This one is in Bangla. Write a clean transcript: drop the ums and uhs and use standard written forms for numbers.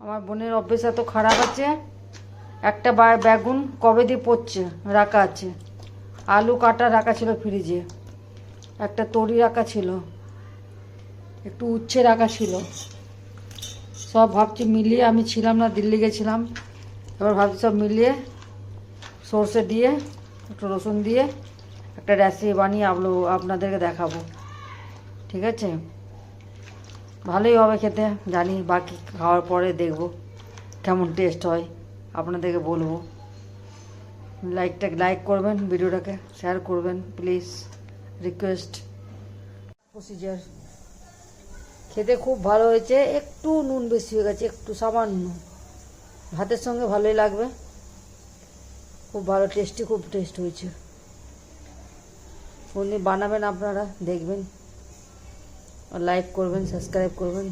আমার বোনের অভ্যেস এত খারাপ আছে, একটা বেগুন কবে দিয়ে পড়ছে রাখা আছে, আলু কাটা রাখা ছিল ফ্রিজে, একটা তরি রাখা ছিল, একটু উচ্ছে রাখা ছিল, সব ভাবছি মিলিয়ে, আমি ছিলাম না, দিল্লি গেছিলাম, এবার ভাবছি সব মিলিয়ে সর্ষে দিয়ে একটু রসুন দিয়ে একটা রেসিপি বানিয়ে আপনাদেরকে দেখাবো। ঠিক আছে, ভালোই হবে খেতে জানি, বাকি খাওয়ার পরে দেখব কেমন টেস্ট হয়, আপনাদেরকে বলবো। লাইক করবেন, ভিডিওটাকে শেয়ার করবেন প্লিজ, রিকোয়েস্ট। প্রসিজার খেতে খুব ভালো হয়েছে, একটু নুন বেশি হয়ে গেছে, একটু সামান্য, ভাতের সঙ্গে ভালোই লাগবে, খুব ভালো টেস্টি, খুব টেস্ট হয়েছে। উনি বানাবেন, আপনারা দেখবেন, লাইক করবেন, সাবস্ক্রাইব করবেন।